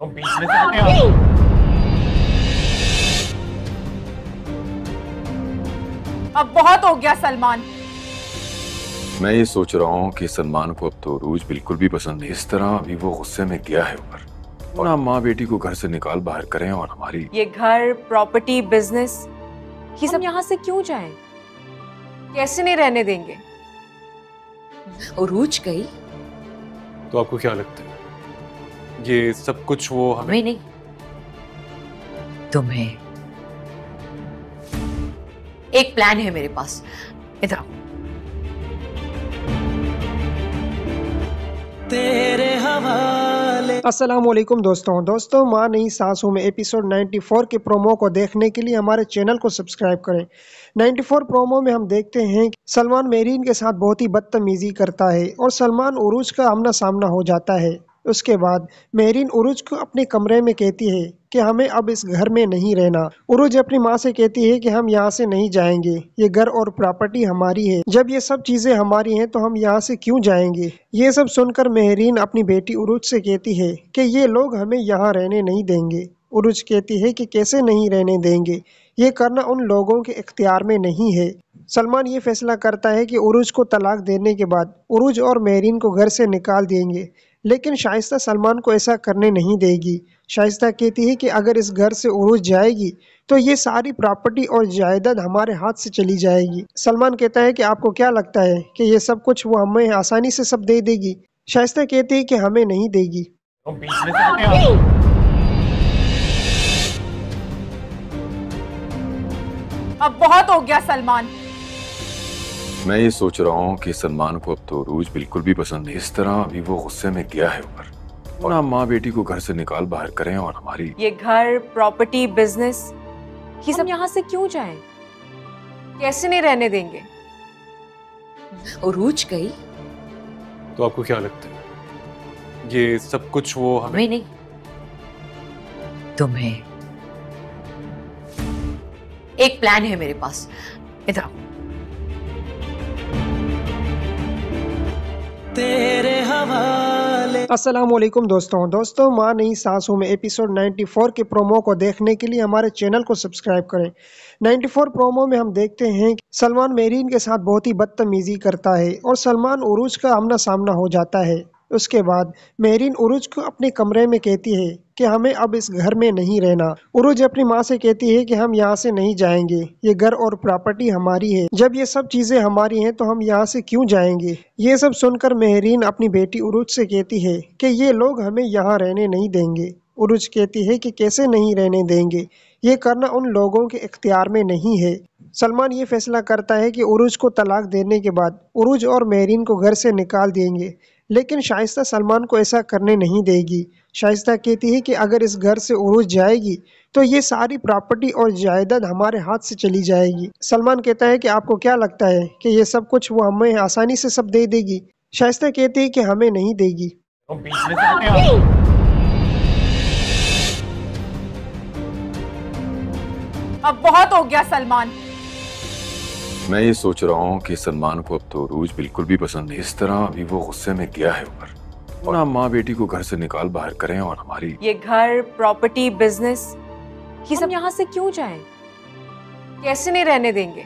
तो बीच में से हटे आप। अब बहुत हो गया सलमान। मैं ये सोच रहा हूँ कि सलमान को अब तो रूज बिल्कुल भी पसंद नहीं। इस तरह अभी वो गुस्से में गया है ऊपर, और हम माँ बेटी को घर से निकाल बाहर करें और हमारी ये घर, प्रॉपर्टी, बिजनेस, ये सब यहाँ से क्यों जाएं? कैसे नहीं रहने देंगे? उरूज गई? तो आपको क्या लगता है ये सब कुछ वो हमें हमें नहीं, तुम्हें। एक प्लान है मेरे पास, इधर आओ। अस्सलामुअलैकुम दोस्तों माँ नई सासों में एपिसोड 94 के प्रोमो को देखने के लिए हमारे चैनल को सब्सक्राइब करें। 94 प्रोमो में हम देखते हैं कि सलमान मेरीन के साथ बहुत ही बदतमीजी करता है और सलमान उरूज का आमना सामना हो जाता है। उसके बाद मेरीन उरूज को अपने कमरे में कहती है कि हमें अब इस घर में नहीं रहना। उरूज अपनी माँ से कहती है कि हम यहाँ से नहीं जाएंगे, ये घर और प्रॉपर्टी हमारी है। जब ये सब चीजें हमारी हैं तो हम यहाँ से क्यों जाएंगे? ये सब सुनकर मेहरीन अपनी बेटी उरूज से कहती है कि ये लोग हमें यहाँ रहने नहीं देंगे। उरूज कहती है कि कैसे नहीं रहने देंगे, ये करना उन लोगों के इख्तियार में नहीं है। सलमान ये फैसला करता है कि उरूज को तलाक देने के बाद उरूज और मेहरीन को घर से निकाल देंगे, लेकिन शाइस्ता सलमान को ऐसा करने नहीं देगी। शाइस्ता कहती है कि अगर इस घर से उरूज जाएगी तो ये सारी प्रॉपर्टी और जायदाद हमारे हाथ से चली जाएगी। सलमान कहता है कि आपको क्या लगता है कि ये सब कुछ वो हमें आसानी से सब दे देगी? शाइस्ता कहती है कि हमें नहीं देगी। तो बीच में से हटे आप। अब बहुत हो गया सलमान। मैं ये सोच रहा हूँ कि सलमान को अब तो रूज बिल्कुल भी पसंद नहीं। इस तरह अभी वो गुस्से में गया है ऊपर, और हम माँ बेटी को घर से निकाल बाहर करें और हमारी ये घर, प्रॉपर्टी, बिजनेस, ये सब यहाँ से क्यों जाएं? कैसे नहीं रहने देंगे? उरूज गई? तो आपको क्या लगता है ये सब कुछ वो हमें हमें नहीं, तुम्हें। एक प्लान है मेरे पास, इधर आओ। अस्सलामुअलैकुम दोस्तों माँ नई सासों में एपिसोड 94 के प्रोमो को देखने के लिए हमारे चैनल को सब्सक्राइब करें। 94 प्रोमो में हम देखते हैं कि सलमान मेरीन के साथ बहुत ही बदतमीजी करता है और सलमान उरूज का आमना सामना हो जाता है। उसके बाद मेरीन उरूज को अपने कमरे में कहती है कि हमें अब इस घर में नहीं रहना। उरूज अपनी माँ से कहती है कि हम यहाँ से नहीं जाएंगे, ये घर और प्रॉपर्टी हमारी है। जब ये सब चीजें हमारी हैं तो हम यहाँ से क्यों जाएंगे? ये सब सुनकर मेहरीन अपनी बेटी उरूज से कहती है कि ये लोग हमें यहाँ रहने नहीं देंगे। उरूज कहती है कि कैसे नहीं रहने देंगे, ये करना उन लोगों के इख्तियार में नहीं है। सलमान ये फैसला करता है कि उरूज को तलाक देने के बाद उरूज और मेहरीन को घर से निकाल देंगे, लेकिन शाइस्ता सलमान को ऐसा करने नहीं देगी। शाइस्ता कहती है कि अगर इस घर से उरूज जाएगी तो ये सारी प्रॉपर्टी और जायदाद हमारे हाथ से चली जाएगी। सलमान कहता है कि आपको क्या लगता है कि ये सब कुछ वो हमें आसानी से सब दे देगी? शाइस्ता कहती है कि हमें नहीं देगी। तो बीच में से हटे आप। अब बहुत हो गया सलमान। मैं ये सोच रहा हूँ कि सलमान को अब तो रूज बिल्कुल भी पसंद नहीं। इस तरह अभी वो गुस्से में गया है ऊपर, और हम माँ बेटी को घर से निकाल बाहर करें और हमारी ये घर, प्रॉपर्टी, बिजनेस, ये सब यहाँ से क्यों जाएं? कैसे नहीं रहने देंगे?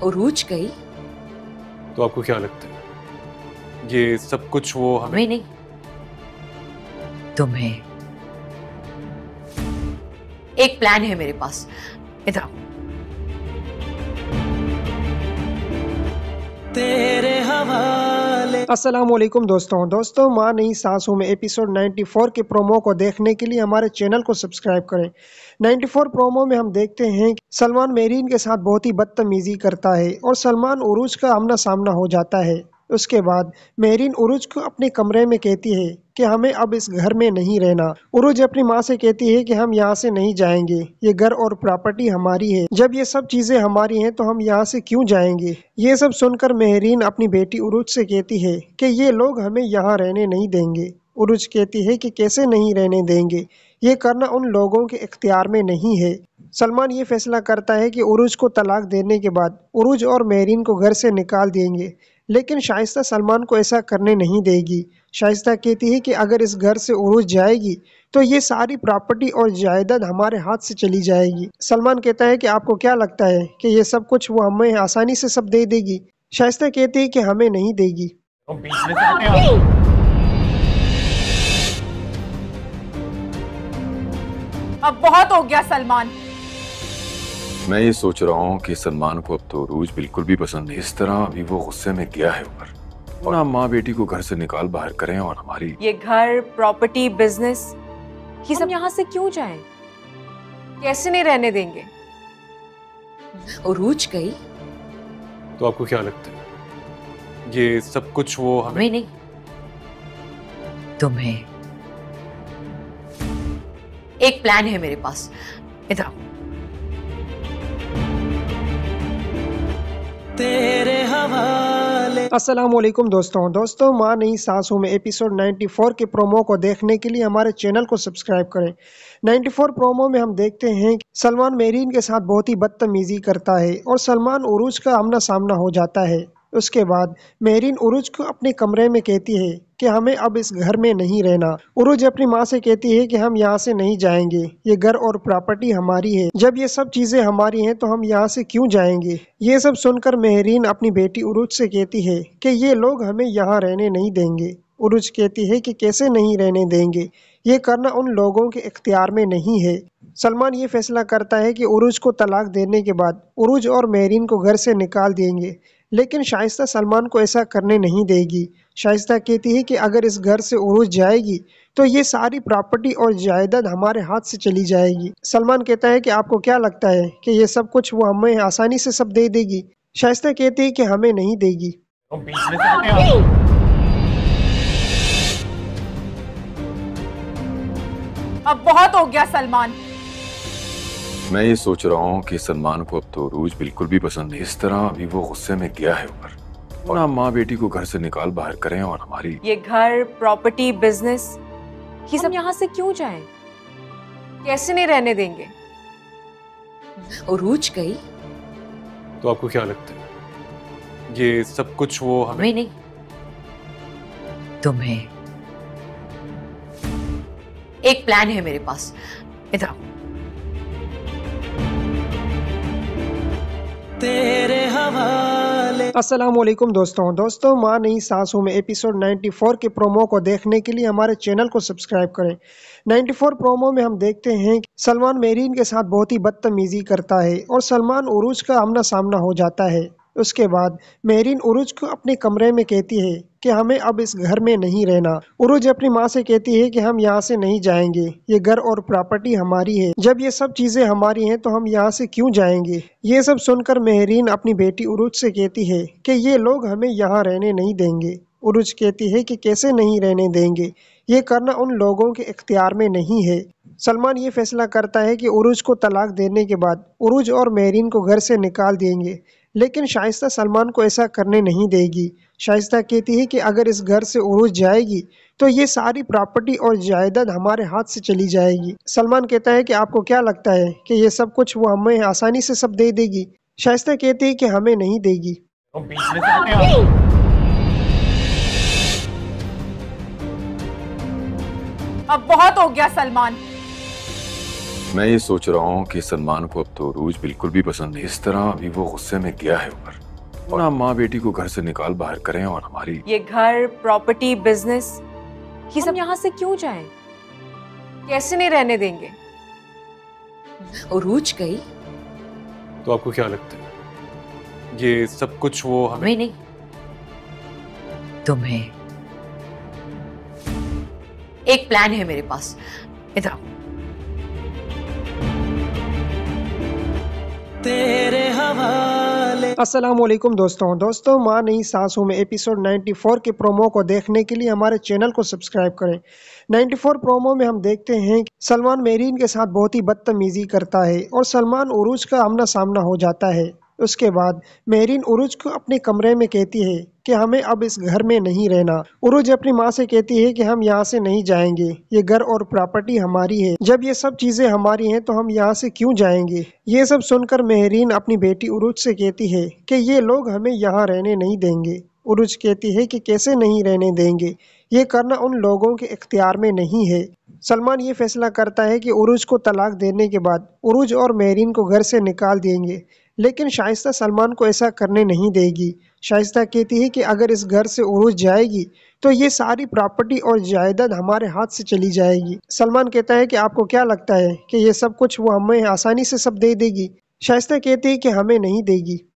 उरूज गई? तो आपको क्या लगता है ये सब कुछ वो हमें हमें नहीं, तुम्हें। एक प्लान है मेरे पास, इधर आओ। अस्सलामुअलैकुम दोस्तों माँ नई सासों में एपिसोड 94 के प्रोमो को देखने के लिए हमारे चैनल को सब्सक्राइब करें। 94 प्रोमो में हम देखते हैं कि सलमान मेरीन के साथ बहुत ही बदतमीजी करता है और सलमान उरूज का आमना सामना हो जाता है। उसके बाद मेरीन उरूज को अपने कमरे में कहती है कि हमें अब इस घर में नहीं रहना। उरूज अपनी माँ से कहती है कि हम यहाँ से नहीं जाएंगे, ये घर और प्रॉपर्टी हमारी है। जब ये सब चीजें हमारी हैं तो हम यहाँ से क्यों जाएंगे? ये सब सुनकर मेहरीन अपनी बेटी उरूज से कहती है कि ये लोग हमें यहाँ रहने नहीं देंगे। उरूज कहती है कि कैसे नहीं रहने देंगे, ये करना उन लोगों के इख्तियार में नहीं है। सलमान ये फैसला करता है कि उरूज को तलाक देने के बाद उरूज और मेहरीन को घर से निकाल देंगे, लेकिन शाइस्ता सलमान को ऐसा करने नहीं देगी। शाइस्ता कहती है कि अगर इस घर से उरूज जाएगी तो ये सारी प्रॉपर्टी और जायदाद हमारे हाथ से चली जाएगी। सलमान कहता है कि आपको क्या लगता है कि ये सब कुछ वो हमें आसानी से सब दे देगी? शाइस्ता कहती है कि हमें नहीं देगी। अब बहुत हो गया सलमान। मैं ये सोच रहा हूँ कि सलमान को अब तो रूज बिल्कुल भी पसंद नहीं। इस तरह अभी वो गुस्से में गया है ऊपर। और हम माँ बेटी को घर से निकाल बाहर करें और हमारी ये घर, प्रॉपर्टी, बिजनेस, ये सब यहाँ से क्यों जाएं? कैसे नहीं रहने देंगे? उरूज गई? तो आपको क्या लगता है ये सब कुछ वो हमें हमें नहीं, तुम्हें। एक प्लान है मेरे पास, इधर आओ। अस्सलामुअलैकुम दोस्तों माँ नई सासों में एपिसोड 94 के प्रोमो को देखने के लिए हमारे चैनल को सब्सक्राइब करें। 94 प्रोमो में हम देखते हैं कि सलमान मेरीन के साथ बहुत ही बदतमीजी करता है और सलमान उरूज का आमना सामना हो जाता है। उसके बाद मेरीन उरूज को अपने कमरे में कहती है कि हमें अब इस घर में नहीं रहना। उरूज अपनी माँ से कहती है कि हम यहाँ से नहीं जाएंगे, ये घर और प्रॉपर्टी हमारी है। जब ये सब चीजें हमारी हैं तो हम यहाँ से क्यों जाएंगे? ये सब सुनकर मेहरीन अपनी बेटी उरूज से कहती है कि ये लोग हमें यहाँ रहने नहीं देंगे। उरूज कहती है कि कैसे नहीं रहने देंगे, ये करना उन लोगों के इख्तियार में नहीं है। सलमान ये फैसला करता है कि उरूज को तलाक देने के बाद उरूज और मेहरीन को घर से निकाल देंगे, लेकिन शाइस्ता सलमान को ऐसा करने नहीं देगी। शाइस्ता कहती है कि अगर इस घर से उरूज जाएगी तो ये सारी प्रॉपर्टी और जायदाद हमारे हाथ से चली जाएगी। सलमान कहता है कि आपको क्या लगता है कि ये सब कुछ वो हमें आसानी से सब दे देगी? शाइस्ता कहती है कि हमें नहीं देगी। अब बहुत हो गया सलमान। मैं ये सोच रहा हूँ कि सलमान को अब तो रूज बिल्कुल भी पसंद नहीं। इस तरह अभी वो गुस्से में गया है ऊपर। और हम माँ बेटी को घर से निकाल बाहर करें और हमारी ये घर, प्रॉपर्टी, बिजनेस, ये सब यहाँ से क्यों जाएं? कैसे नहीं रहने देंगे? उरूज गई? तो आपको क्या लगता है ये सब कुछ वो हमें हमें नहीं, तुम्हें। एक प्लान है मेरे पास, इधर आओ। अस्सलामुअलैकुम दोस्तों माँ नई सासों में एपिसोड 94 के प्रोमो को देखने के लिए हमारे चैनल को सब्सक्राइब करें। 94 प्रोमो में हम देखते हैं कि सलमान मेरीन के साथ बहुत ही बदतमीजी करता है और सलमान उरूज का आमना सामना हो जाता है। उसके बाद मेरीन उरूज को अपने कमरे में कहती है कि हमें अब इस घर में नहीं रहना। उरूज अपनी माँ से कहती है कि हम यहाँ से नहीं जाएंगे, ये घर और प्रॉपर्टी हमारी है। जब ये सब चीजें हमारी हैं तो हम यहाँ से क्यों जाएंगे? ये सब सुनकर मेहरीन अपनी बेटी उरूज से कहती है कि ये लोग हमें यहाँ रहने नहीं देंगे। उरूज कहती है कि कैसे नहीं रहने देंगे, ये करना उन लोगों के इख्तियार में नहीं है। सलमान ये फैसला करता है कि उरूज को तलाक देने के बाद उरूज और मेहरीन को घर से निकाल देंगे, लेकिन शाइस्ता सलमान को ऐसा करने नहीं देगी। शाइस्ता कहती है कि अगर इस घर से उरूज जाएगी तो ये सारी प्रॉपर्टी और जायदाद हमारे हाथ से चली जाएगी। सलमान कहता है कि आपको क्या लगता है कि ये सब कुछ वो हमें आसानी से सब दे देगी? शाइस्ता कहती है कि हमें नहीं देगी। अब बहुत हो गया सलमान। मैं ये सोच रहा हूँ कि सलमान को अब तो रूज बिल्कुल भी पसंद नहीं। इस तरह अभी वो गुस्से में गया है ऊपर। और हम माँ बेटी को घर से निकाल बाहर करें और हमारी ये घर, प्रॉपर्टी, बिजनेस, ये सब यहाँ से क्यों जाएं? कैसे नहीं रहने देंगे? उरूज गई? तो आपको क्या लगता है ये सब कुछ वो हमें हमें नहीं, तुम्हें। एक प्लान है मेरे पास, इधर आओ। अस्सलामुअलैकुम दोस्तों माँ नई सासों में एपिसोड 94 के प्रोमो को देखने के लिए हमारे चैनल को सब्सक्राइब करें। 94 प्रोमो में हम देखते हैं कि सलमान मेरीन के साथ बहुत ही बदतमीजी करता है और सलमान उरूज का आमना सामना हो जाता है। उसके बाद मेरीन उरूज को अपने कमरे में कहती है कि हमें अब इस घर में नहीं रहना। उरूज अपनी माँ से कहती है कि हम यहाँ से नहीं जाएंगे, ये घर और प्रॉपर्टी हमारी है। जब ये सब चीजें हमारी हैं तो हम यहाँ से क्यों जाएंगे? ये सब सुनकर मेहरीन अपनी बेटी उरूज से कहती है कि ये लोग हमें यहाँ रहने नहीं देंगे। उरुज कहती है कि कैसे नहीं रहने देंगे, ये करना उन लोगों के इख्तियार में नहीं है। सलमान ये फैसला करता है कि उरुज को तलाक देने के बाद उरुज और मेहरीन को घर से निकाल देंगे, लेकिन शाइस्ता सलमान को ऐसा करने नहीं देगी। शाइस्ता कहती है कि अगर इस घर से उरुज जाएगी तो ये सारी प्रॉपर्टी और जायदाद हमारे हाथ से चली जाएगी। सलमान कहता है कि आपको क्या लगता है कि ये सब कुछ वो हमें आसानी से सब दे देगी? शाइस्ता कहती है कि हमें नहीं देगी।